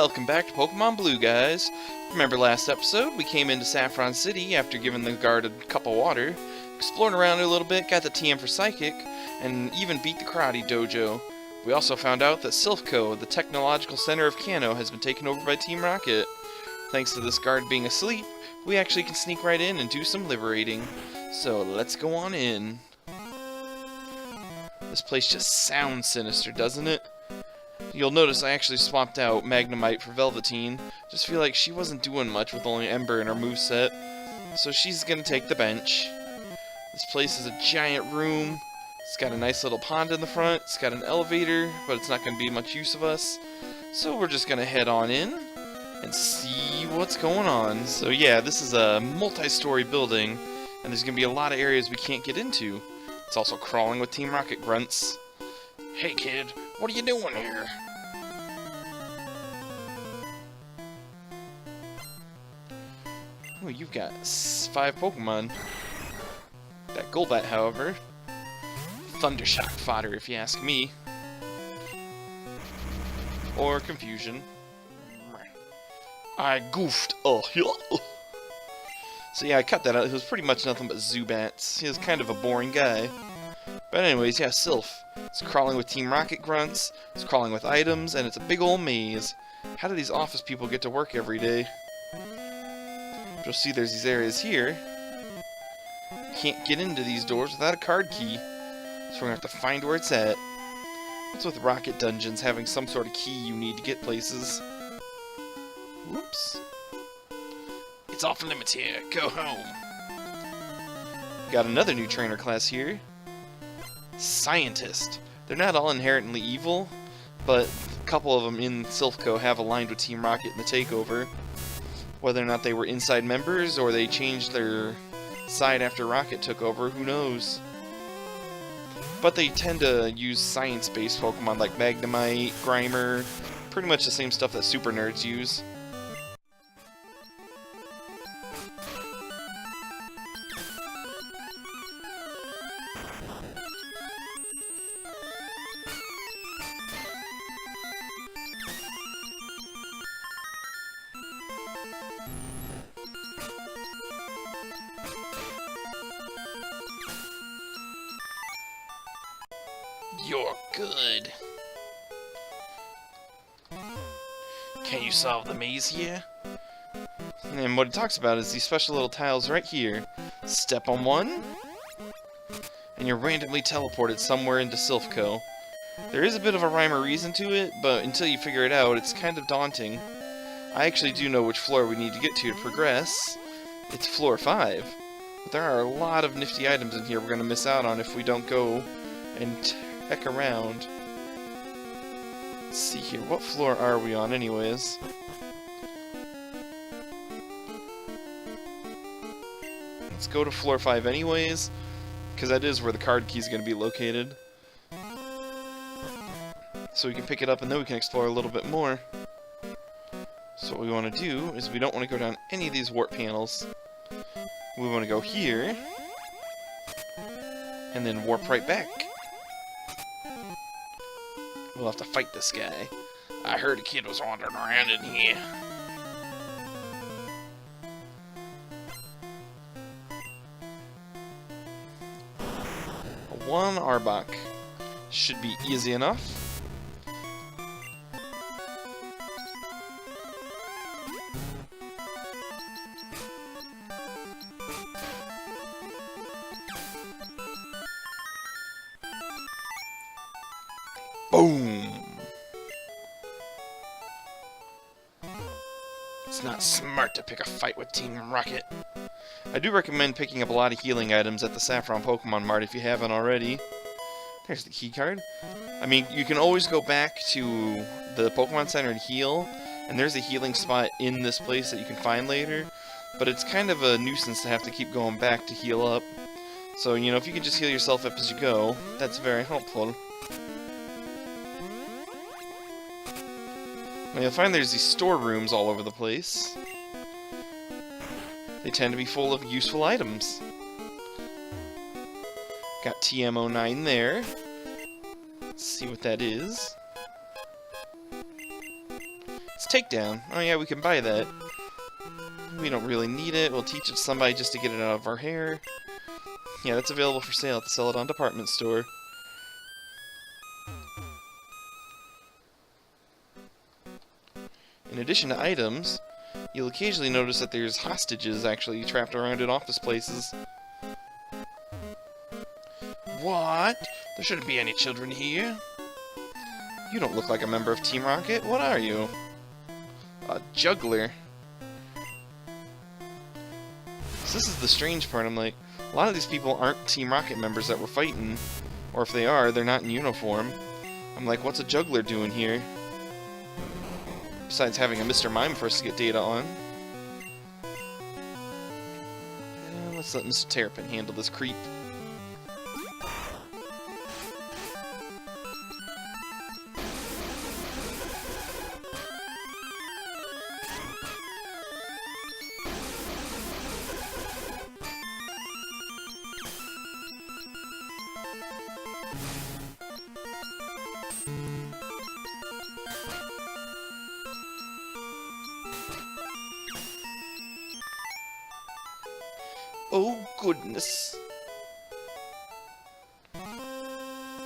Welcome back to Pokemon Blue, guys. Remember last episode, we came into Saffron City after giving the guard a cup of water, explored around a little bit, got the TM for Psychic, and even beat the Karate Dojo. We also found out that Silph, the technological center of Kanto, has been taken over by Team Rocket. Thanks to this guard being asleep, we actually can sneak right in and do some liberating. So let's go on in. This place just sounds sinister, doesn't it? You'll notice I actually swapped out Magnemite for Velveteen. Just feel like she wasn't doing much with only Ember in her moveset, so she's gonna take the bench. This place is a giant room. It's got a nice little pond in the front. It's got an elevator, but it's not gonna be much use of us. So we're just gonna head on in and see what's going on. So yeah, this is a multi-story building, and there's gonna be a lot of areas we can't get into. It's also crawling with Team Rocket grunts. Hey kid, what are you doing here? Oh, you've got 5 Pokemon. That Golbat, however, Thundershock fodder if you ask me. Or Confusion. I goofed. Oh, so yeah, I cut that out. It was pretty much nothing but Zubats. He was kind of a boring guy. But anyways, yeah, Silph. It's crawling with Team Rocket grunts, it's crawling with items, and it's a big old maze. How do these office people get to work every day? You'll see there's these areas here. Can't get into these doors without a card key. So we're gonna have to find where it's at. What's with Rocket Dungeons having some sort of key you need to get places? Whoops. It's off limits here. Go home. Got another new trainer class here. Scientist. They're not all inherently evil, but a couple of them in Silph have aligned with Team Rocket in the takeover. Whether or not they were inside members or they changed their side after Rocket took over, who knows? But they tend to use science-based Pokemon like Magnemite, Grimer, pretty much the same stuff that super nerds use. You're good. Can you solve the maze here? And what it talks about is these special little tiles right here. Step on one, and you're randomly teleported somewhere into Silph. There is a bit of a rhyme or reason to it, but until you figure it out, it's kind of daunting. I actually do know which floor we need to get to progress. It's floor 5. But there are a lot of nifty items in here we're going to miss out on if we don't go and heck around. Let's see here, what floor are we on anyways? Let's go to floor 5 anyways, because that is where the card key is going to be located. So we can pick it up and then we can explore a little bit more. So what we want to do is we don't want to go down any of these warp panels. We want to go here, and then warp right back. We'll have to fight this guy. I heard a kid was wandering around in here. One Arbok. Should be easy enough. Boom! It's not smart to pick a fight with Team Rocket. I do recommend picking up a lot of healing items at the Saffron Pokemon Mart if you haven't already. There's the key card. I mean, you can always go back to the Pokemon Center and heal, and there's a healing spot in this place that you can find later, but it's kind of a nuisance to have to keep going back to heal up. So, you know, if you can just heal yourself up as you go, that's very helpful. Now you'll find there's these storerooms all over the place. They tend to be full of useful items. Got TM09 there. Let's see what that is. It's takedown. Oh yeah, we can buy that. We don't really need it. We'll teach it to somebody just to get it out of our hair. Yeah, that's available for sale to sell it on department store. In addition to items, you'll occasionally notice that there's hostages actually trapped around in office places. What? There shouldn't be any children here. You don't look like a member of Team Rocket. What are you? A juggler. So this is the strange part. I'm like, a lot of these people aren't Team Rocket members that we're fighting. Or if they are, they're not in uniform. I'm like, what's a juggler doing here? Besides having a Mr. Mime for us to get data on. Let's let Mr. Terrapin handle this creep. Oh, goodness.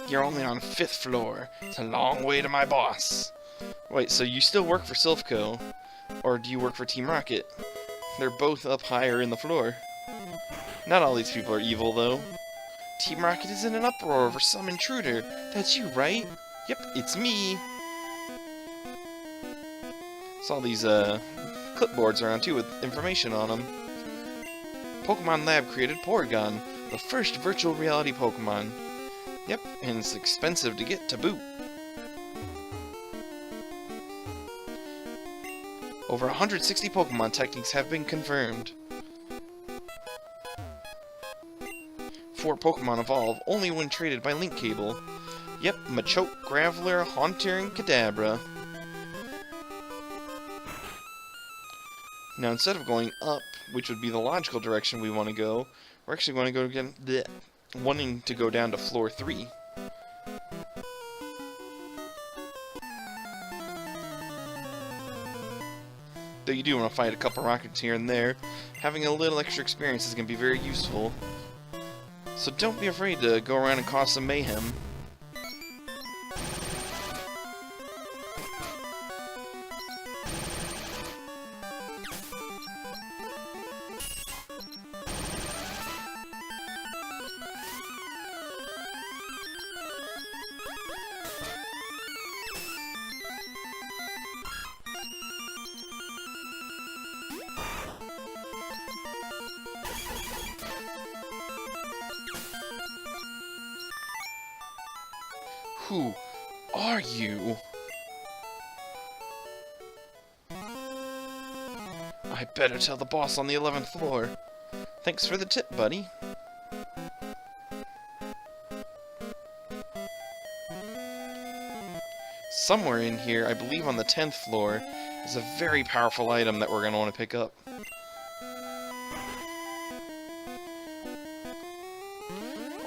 You're only on 5th floor. It's a long way to my boss. Wait, so you still work for Silph Co? Or do you work for Team Rocket? They're both up higher in the floor. Not all these people are evil, though. Team Rocket is in an uproar over some intruder. That's you, right? Yep, it's me. Saw these, clipboards around, too, with information on them. Pokemon Lab created Porygon, the first virtual reality Pokemon. Yep, and it's expensive to get to boot. Over 160 Pokemon techniques have been confirmed. 4 Pokemon evolve only when traded by link cable. Yep, Machoke, Graveler, Haunter, and Kadabra. Now, instead of going up, which would be the logical direction we want to go, we're actually going to go again, wanting to go down to floor 3. Though you do want to fight a couple rockets here and there, having a little extra experience is going to be very useful. So don't be afraid to go around and cause some mayhem. Who are you? I better tell the boss on the 11th floor. Thanks for the tip, buddy. Somewhere in here, I believe on the 10th floor, is a very powerful item that we're going to want to pick up.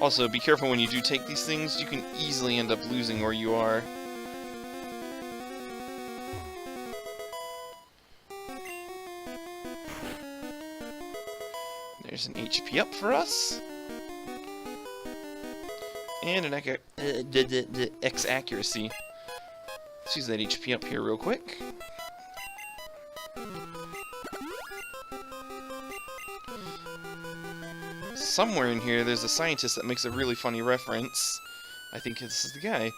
Also, be careful when you do take these things, you can easily end up losing where you are. There's an HP up for us. And an X accuracy. Let's use that HP up here real quick. Somewhere in here, there's a scientist that makes a really funny reference. I think this is the guy.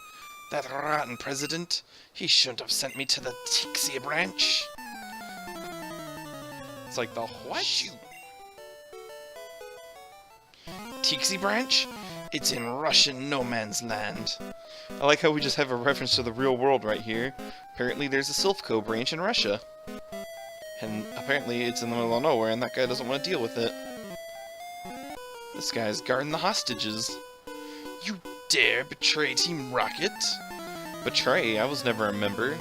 That rotten president. He shouldn't have sent me to the Tixie branch. It's like the what? Tixie branch? It's in Russian no man's land. I like how we just have a reference to the real world right here. Apparently there's a Silph Co branch in Russia. And apparently it's in the middle of nowhere and that guy doesn't want to deal with it. This guy's guarding the hostages. You dare betray Team Rocket? Betray? I was never a member.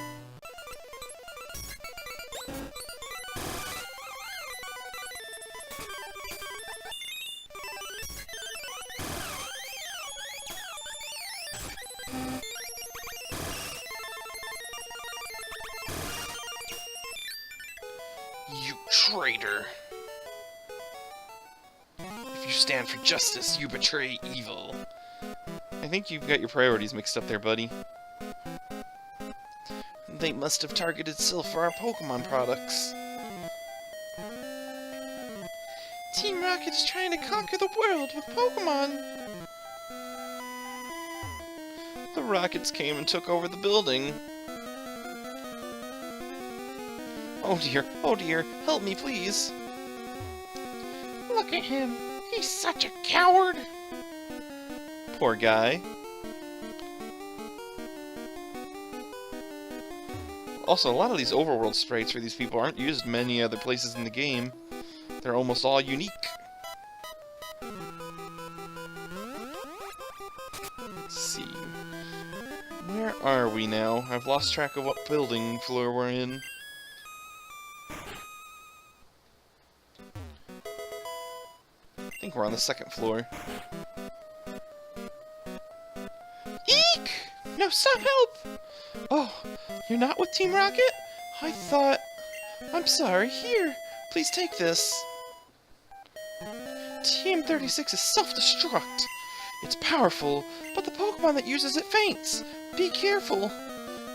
Traitor! If you stand for justice, you betray evil. I think you've got your priorities mixed up there, buddy. They must have targeted Silph for our Pokemon products. Team Rocket is trying to conquer the world with Pokemon. The Rockets came and took over the building. Oh dear, help me please. Look at him, he's such a coward. Poor guy. Also, a lot of these overworld sprites for these people aren't used many other places in the game. They're almost all unique. Let's see. Where are we now? I've lost track of what building floor we're in. I think we're on the second floor. Eek! No, stop, help! Oh, you're not with Team Rocket? I thought... I'm sorry, here, please take this. TM36 is self-destruct. It's powerful, but the Pokemon that uses it faints. Be careful.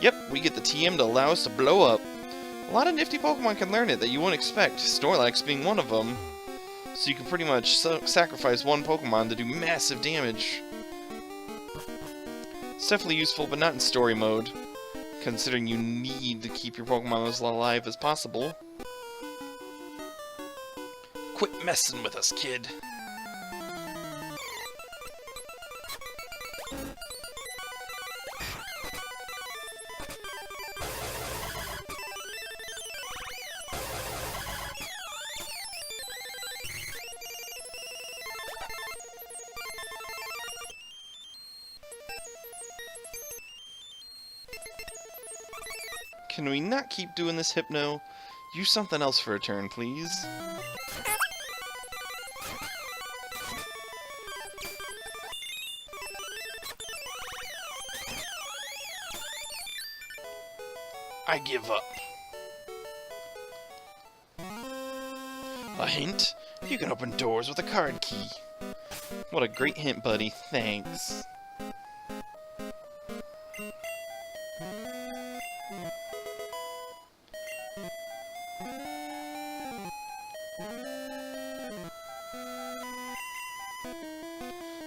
Yep, we get the TM to allow us to blow up. A lot of nifty Pokemon can learn it that you wouldn't expect, Snorlax being one of them. So you can pretty much sacrifice one Pokemon to do massive damage. It's definitely useful, but not in story mode, considering you need to keep your Pokemon as alive as possible. Quit messing with us, kid. Can we not keep doing this, Hypno? Use something else for a turn, please. I give up. A hint? You can open doors with a card key. What a great hint, buddy. Thanks.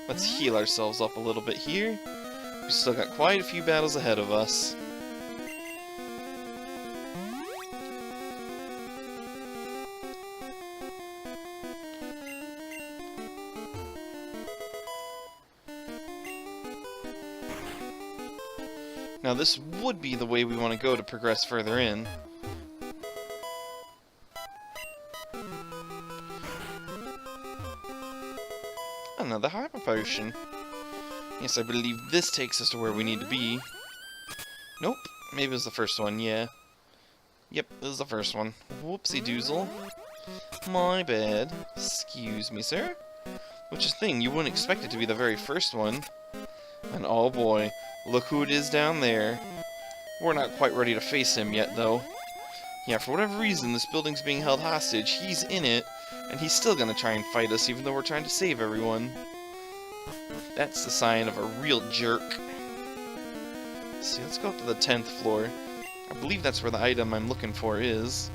Let's heal ourselves up a little bit here. We've still got quite a few battles ahead of us. Now this would be the way we want to go to progress further in. Another Hyper Potion. Yes, I believe this takes us to where we need to be. Nope. Maybe it was the first one, yeah. Yep, it was the first one. Whoopsie doozle. My bad. Excuse me, sir. Which is the thing, you wouldn't expect it to be the very first one. And oh boy, look who it is down there. We're not quite ready to face him yet, though. Yeah, for whatever reason, this building's being held hostage. He's in it, and he's still gonna try and fight us, even though we're trying to save everyone. That's the sign of a real jerk. Let's see, let's go up to the 10th floor. I believe that's where the item I'm looking for is.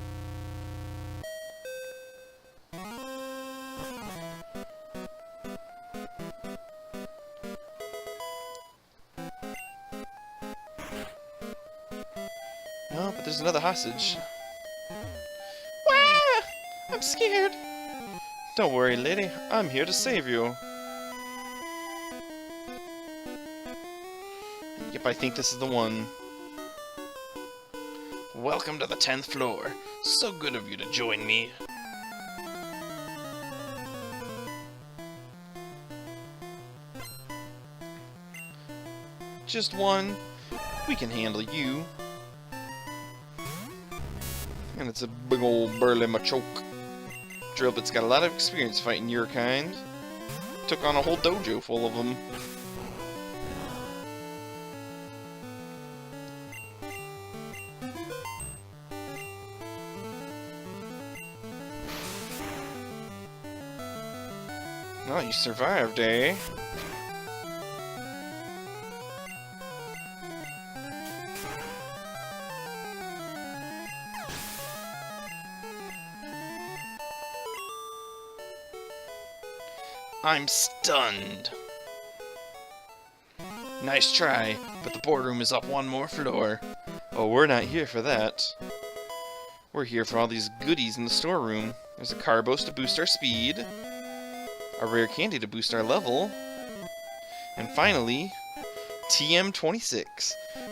No, but there's another hostage. Wah! I'm scared. Don't worry, lady. I'm here to save you. Yep, I think this is the one. Welcome to the 10th floor. So good of you to join me. Just one. We can handle you. And it's a big old burly machoke. Drillbit's got a lot of experience fighting your kind. Took on a whole dojo full of them. Oh, you survived, eh? I'm stunned. Nice try, but the boardroom is up one more floor. Oh, we're not here for that. We're here for all these goodies in the storeroom. There's a Carbos to boost our speed, a rare candy to boost our level, and finally, TM26.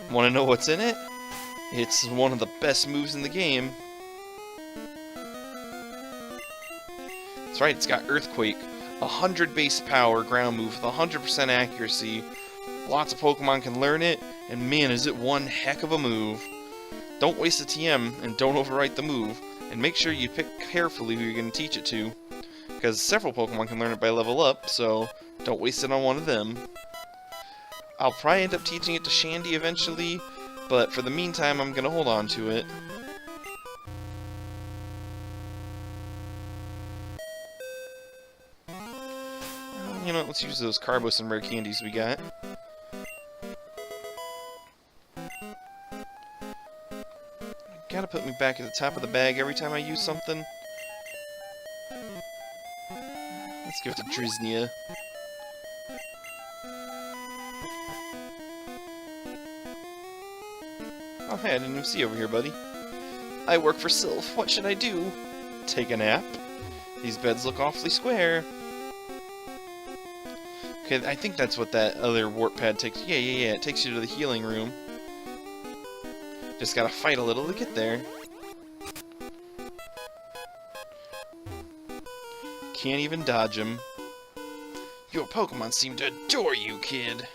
Want to know what's in it? It's one of the best moves in the game. That's right, it's got Earthquake. 100 base power ground move with 100% accuracy. Lots of Pokemon can learn it, and man, is it one heck of a move. Don't waste a TM, and don't overwrite the move, and make sure you pick carefully who you're going to teach it to, because several Pokemon can learn it by level up, so don't waste it on one of them. I'll probably end up teaching it to Shandy eventually, but for the meantime, I'm going to hold on to it. You know, let's use those Carbos and rare candies we got. Gotta put me back at the top of the bag every time I use something. Let's give it to Driznia. Oh hey, I didn't even see you over here, buddy. I work for Silph. What should I do? Take a nap? These beds look awfully square. Okay, I think that's what that other warp pad takes. Yeah, it takes you to the healing room. Just gotta fight a little to get there. Can't even dodge him. Your Pokemon seem to adore you, kid.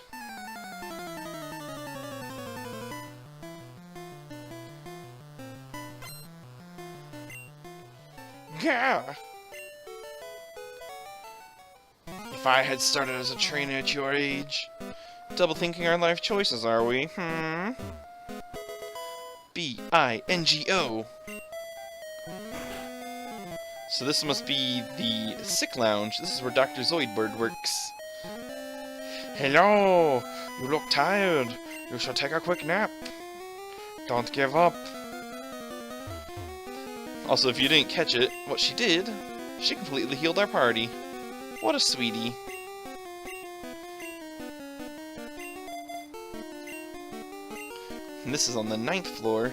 Gah! If I had started as a trainer at your age. Double thinking our life choices, are we? B-I-N-G-O. So this must be the sick lounge. This is where Dr. Zoidberg works. Hello! You look tired. You should take a quick nap. Don't give up. Also, if you didn't catch it, what she did, she completely healed our party. What a sweetie. And this is on the 9th floor.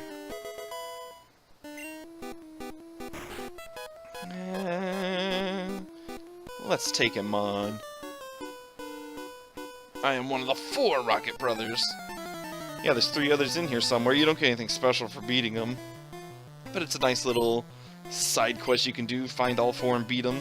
Let's take him on. I am one of the 4 Rocket Brothers. Yeah, there's 3 others in here somewhere. You don't get anything special for beating them. But it's a nice little side quest you can do. Find all 4 and beat them.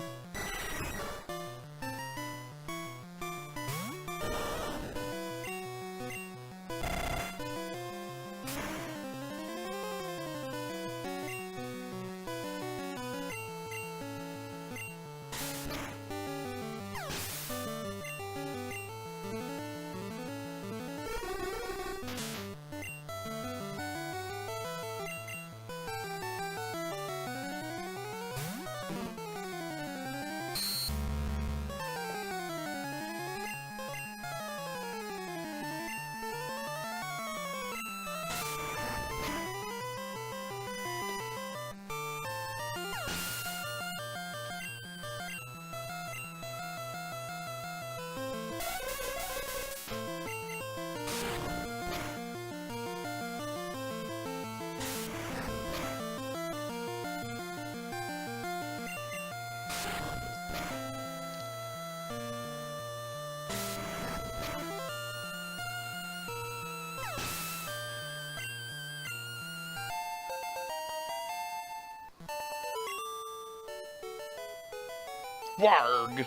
Warg!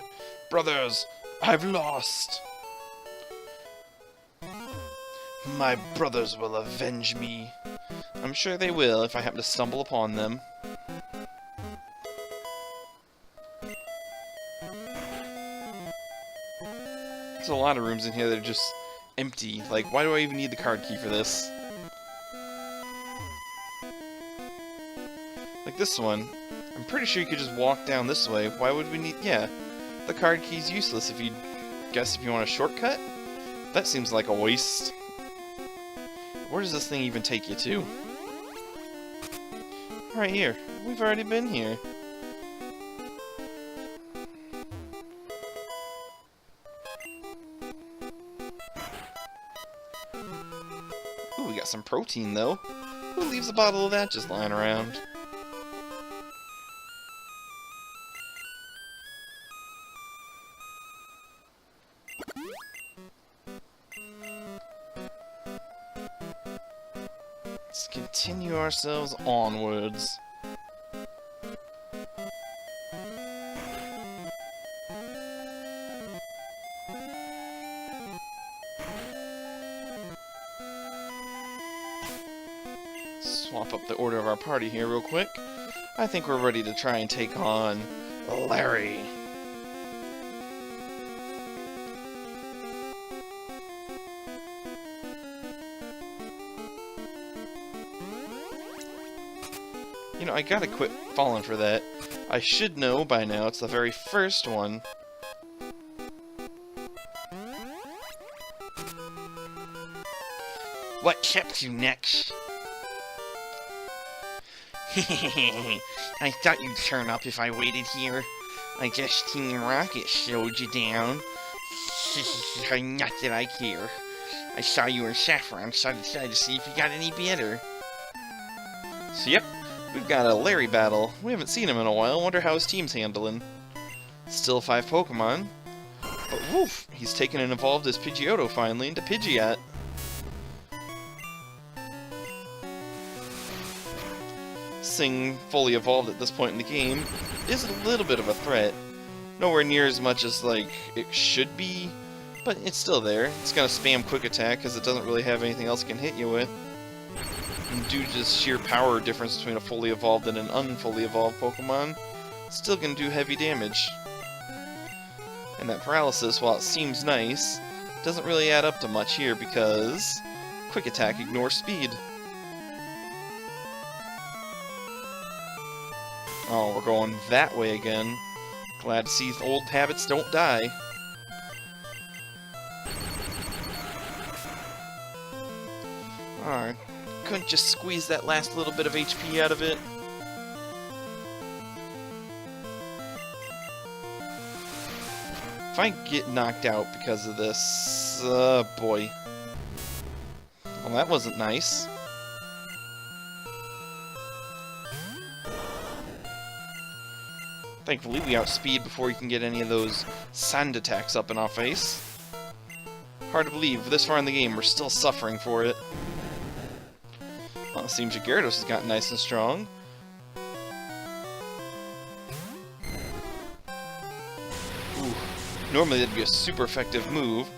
Brothers, I've lost! My brothers will avenge me. I'm sure they will if I happen to stumble upon them. There's a lot of rooms in here that are just empty. Like, why do I even need the card key for this? Like this one. I'm pretty sure you could just walk down this way. Why would we need... Yeah. The card key's useless if you want a shortcut? That seems like a waste. Where does this thing even take you to? Right here. We've already been here. Ooh, we got some protein though. Who leaves a bottle of that just lying around? Let's continue ourselves onwards. Swap up the order of our party here real quick. I think we're ready to try and take on Larry. You know, I gotta quit falling for that. I should know by now, it's the very first one. What kept you next? I thought you'd turn up if I waited here. I guess Team Rocket slowed you down. Not that I care. I saw you in Saffron, so I decided to see if you got any better. So yep, we've got a Larry battle. We haven't seen him in a while. Wonder how his team's handling. Still 5 Pokemon. But woof, he's taken and evolved his Pidgeotto finally into Pidgeot. This thing, fully evolved at this point in the game, is a little bit of a threat. Nowhere near as much as, like, it should be, but it's still there. It's gonna spam Quick Attack because it doesn't really have anything else it can hit you with. And due to just sheer power difference between a fully evolved and an unfully evolved Pokemon, it's still gonna do heavy damage. And that paralysis, while it seems nice, doesn't really add up to much here because Quick Attack ignores speed. Oh, we're going that way again. Glad to see old habits don't die. Alright, couldn't just squeeze that last little bit of HP out of it. If I get knocked out because of this, boy. Well, that wasn't nice. Thankfully, we outspeed before you can get any of those sand attacks up in our face. Hard to believe, this far in the game, we're still suffering for it. Well, it seems your Gyarados has gotten nice and strong. Ooh, normally that'd be a super effective move,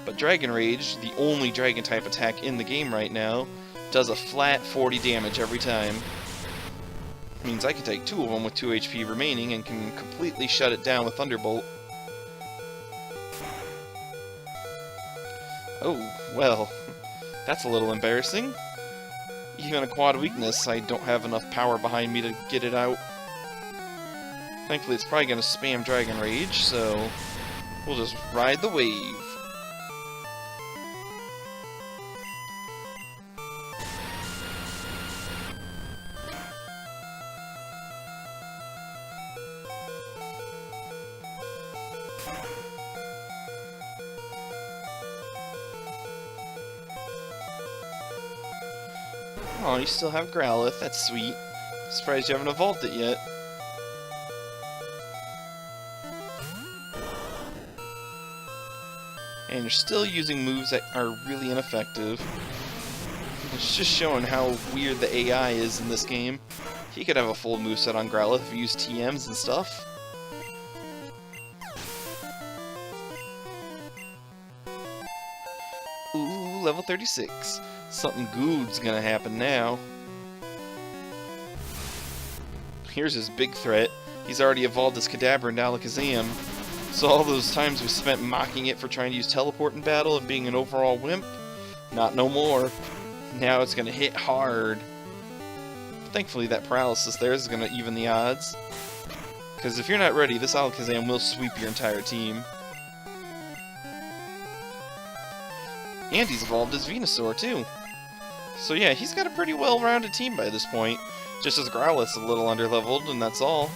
but Dragon Rage, the only Dragon-type attack in the game right now, does a flat 40 damage every time. Means I can take 2 of them with 2 HP remaining and can completely shut it down with Thunderbolt. Oh, well, that's a little embarrassing. Even a quad weakness, I don't have enough power behind me to get it out. Thankfully, it's probably going to spam Dragon Rage, so we'll just ride the wave. Oh, you still have Growlithe, that's sweet. Surprised you haven't evolved it yet. And you're still using moves that are really ineffective. It's just showing how weird the AI is in this game. He could have a full moveset on Growlithe if you use TMs and stuff. Ooh, level 36. Something good's gonna happen now. Here's his big threat. He's already evolved his Kadabra into Alakazam. So all those times we spent mocking it for trying to use Teleport in battle and being an overall wimp, not no more. Now it's gonna hit hard. But thankfully that paralysis there is gonna even the odds. Because if you're not ready, this Alakazam will sweep your entire team. And he's evolved as Venusaur, too. So yeah, he's got a pretty well-rounded team by this point. Just as Growlithe's a little underleveled, and that's all.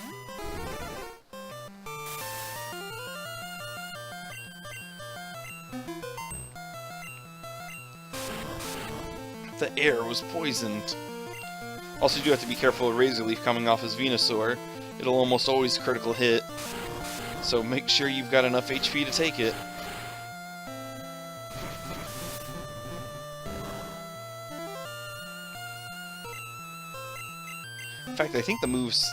The air was poisoned. Also, you do have to be careful of Razor Leaf coming off as Venusaur. It'll almost always critical hit. So make sure you've got enough HP to take it. In fact, I think the move's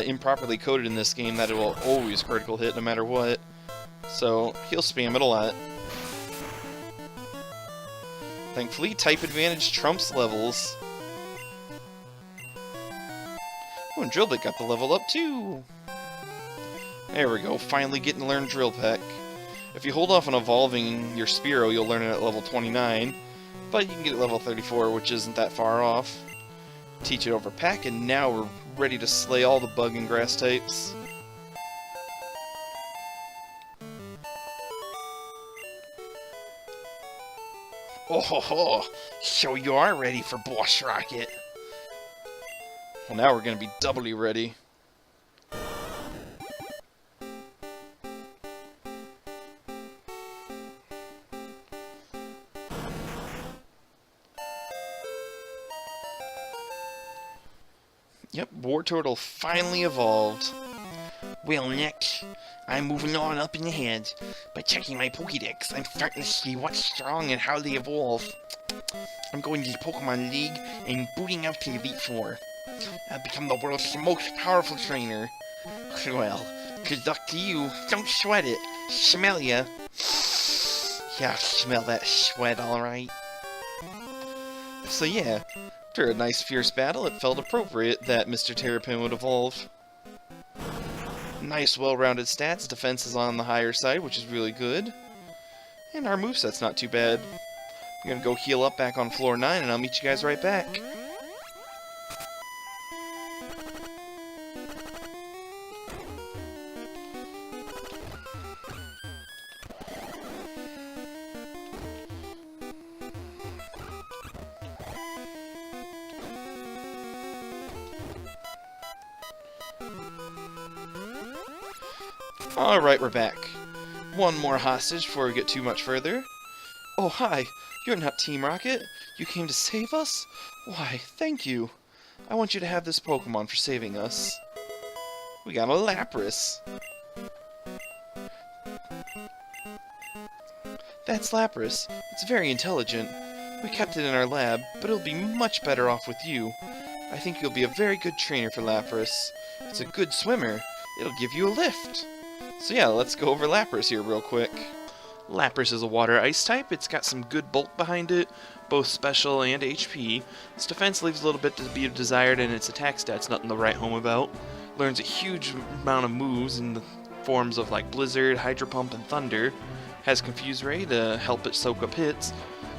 improperly coded in this game that it will always critical hit no matter what. So he'll spam it a lot. Thankfully, type advantage trumps levels. Oh, and Drillbit got the level up too! There we go, finally getting to learn Drill Peck. If you hold off on evolving your Spearow, you'll learn it at level 29, but you can get it level 34, which isn't that far off. Teach it over Pack, and now we're ready to slay all the bug and grass types. Oh ho ho! So you are ready for Boss Rocket! Well, now we're gonna be doubly ready. Yep, Wartortle finally evolved. Well, next, I'm moving on up in the head. By checking my Pokédex, I'm starting to see what's strong and how they evolve. I'm going to the Pokemon League and booting up to Elite Four. I'll become the world's most powerful trainer. Well, good luck to you. Don't sweat it. Smell ya. Yeah, I smell that sweat, alright. So yeah, after a nice fierce battle, it felt appropriate that Mr. Terrapin would evolve. Nice well-rounded stats, defense is on the higher side, which is really good. And our moveset's not too bad. I'm gonna go heal up back on floor 9, and I'll meet you guys right back. Alright, we're back. One more hostage before we get too much further. Oh, hi. You're not Team Rocket. You came to save us? Why, thank you. I want you to have this Pokemon for saving us. We got a Lapras. That's Lapras. It's very intelligent. We kept it in our lab, but it'll be much better off with you. I think you'll be a very good trainer for Lapras. It's a good swimmer. It'll give you a lift. So yeah, let's go over Lapras here real quick. Lapras is a water ice type. It's got some good bulk behind it, both special and HP. Its defense leaves a little bit to be desired, and its attack stats nothing to write home about. Learns a huge amount of moves in the forms of like Blizzard, Hydro Pump, and Thunder. Has Confuse Ray to help it soak up hits.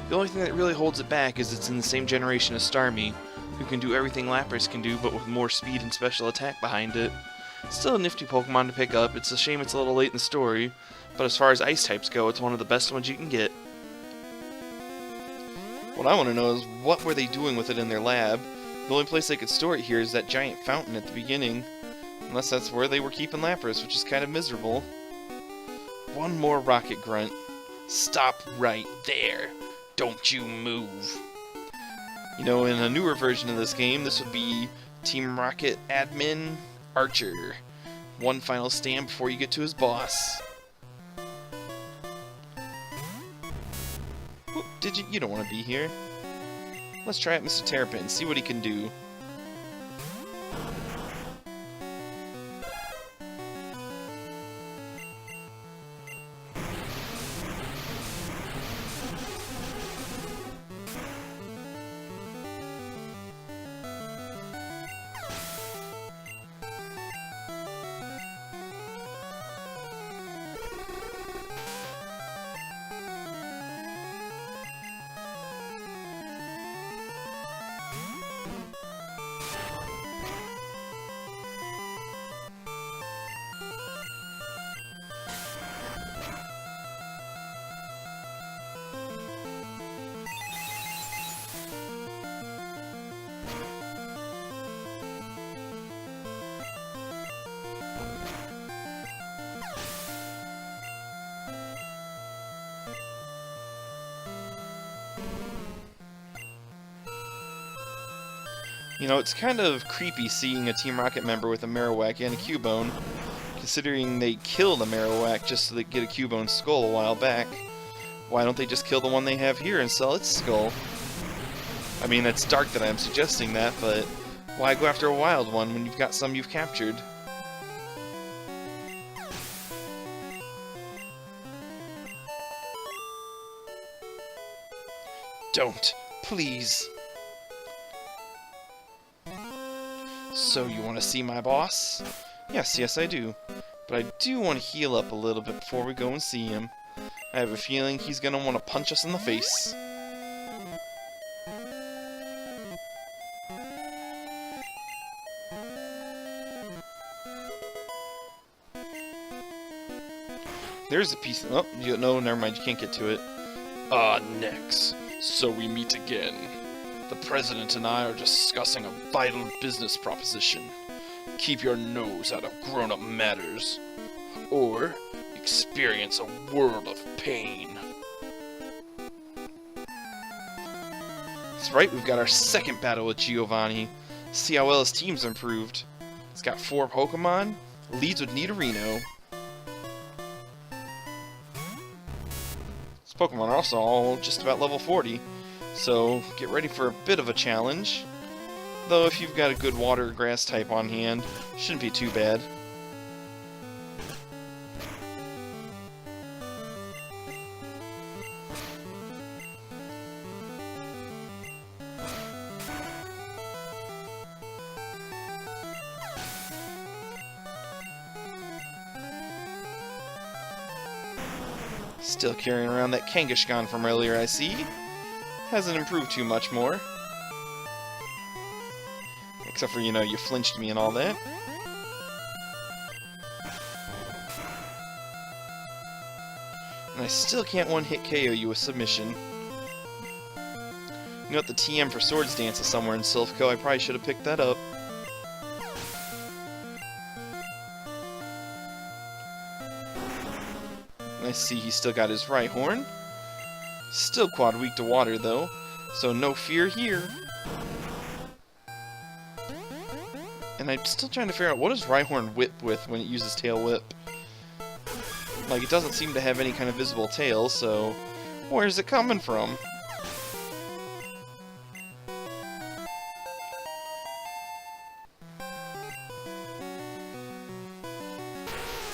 The only thing that really holds it back is it's in the same generation as Starmie, who can do everything Lapras can do, but with more speed and special attack behind it. Still a nifty Pokemon to pick up. It's a shame it's a little late in the story, but as far as ice types go, it's one of the best ones you can get. What I want to know is, what were they doing with it in their lab? The only place they could store it here is that giant fountain at the beginning. Unless that's where they were keeping Lapras, which is kind of miserable. One more Rocket Grunt. Stop right there. Don't you move. You know, in a newer version of this game, this would be Team Rocket Admin Archer. One final stand before you get to his boss. Whoop, did you? You don't want to be here. Let's try out Mr. Terrapin, see what he can do. You know, it's kind of creepy seeing a Team Rocket member with a Marowak and a Cubone, considering they killed a Marowak just so they get a Cubone skull a while back. Why don't they just kill the one they have here and sell its skull? I mean, it's dark that I'm suggesting that, but why go after a wild one when you've got some you've captured? Don't, please. So you want to see my boss? Yes, I do. But I do want to heal up a little bit before we go and see him. I have a feeling he's going to want to punch us in the face. There's a piece. Oh, no, never mind. You can't get to it. Next. So we meet again. The President and I are discussing a vital business proposition. Keep your nose out of grown-up matters, or experience a world of pain. That's right, we've got our second battle with Giovanni. See how well his team's improved. He's got 4 Pokemon, leads with Nidorino. His Pokemon are also all just about level 40. So, get ready for a bit of a challenge. Though, if you've got a good water or grass type on hand, shouldn't be too bad. Still carrying around that Kangaskhan from earlier, I see. Hasn't improved too much more. Except for, you know, you flinched me and all that. And I still can't one-hit KO you with submission. You know what, the TM for Swords Dance is somewhere in Silph. I probably should have picked that up. I see he's still got his Rhyhorn. Still quad weak to water though, so no fear here. And I'm still trying to figure out, what does Rhyhorn whip with when it uses Tail Whip? Like, it doesn't seem to have any kind of visible tail, so where's it coming from?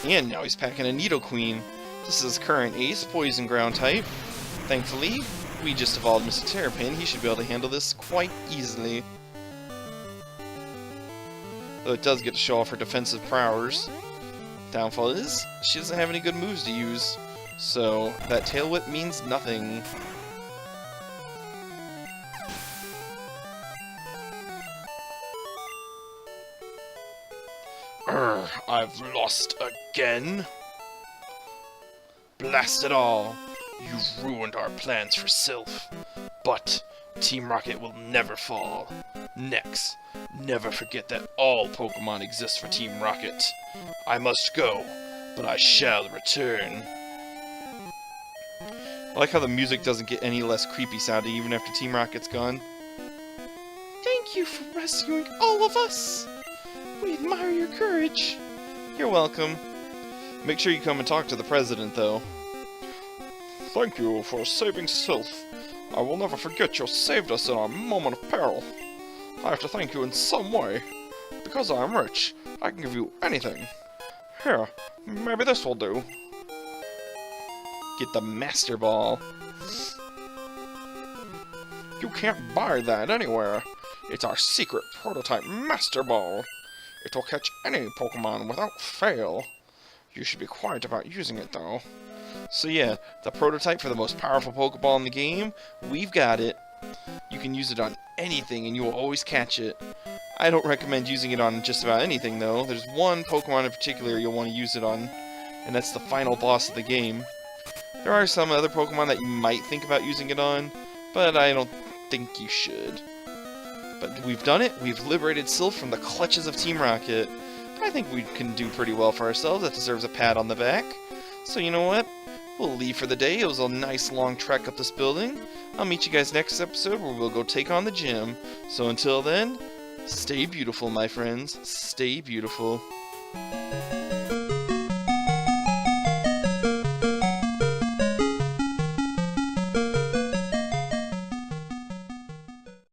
And now he's packing a Nidoqueen. This is his current ace, Poison Ground type. Thankfully, we just evolved Mr. Terrapin. He should be able to handle this quite easily. Though it does get to show off her defensive prowess. Downfall is, she doesn't have any good moves to use. So, that Tail Whip means nothing. I've lost again? Blast it all! You've ruined our plans for Silph. But Team Rocket will never fall. Next, never forget that all Pokemon exist for Team Rocket. I must go, but I shall return. I like how the music doesn't get any less creepy sounding even after Team Rocket's gone. Thank you for rescuing all of us! We admire your courage. You're welcome. Make sure you come and talk to the President, though. Thank you for saving Silph. I will never forget you saved us in our moment of peril. I have to thank you in some way. Because I am rich, I can give you anything. Here, maybe this will do. Get the Master Ball. You can't buy that anywhere. It's our secret prototype Master Ball. It will catch any Pokemon without fail. You should be quiet about using it, though. So yeah, the prototype for the most powerful Pokeball in the game, we've got it. You can use it on anything and you will always catch it. I don't recommend using it on just about anything though. There's one Pokemon in particular you'll want to use it on, and that's the final boss of the game. There are some other Pokemon that you might think about using it on, but I don't think you should. But we've done it. We've liberated Silph from the clutches of Team Rocket. I think we can do pretty well for ourselves. That deserves a pat on the back. So you know what? We'll leave for the day. It was a nice long trek up this building. I'll meet you guys next episode where we'll go take on the gym. So until then, Stay beautiful, my friends. Stay beautiful.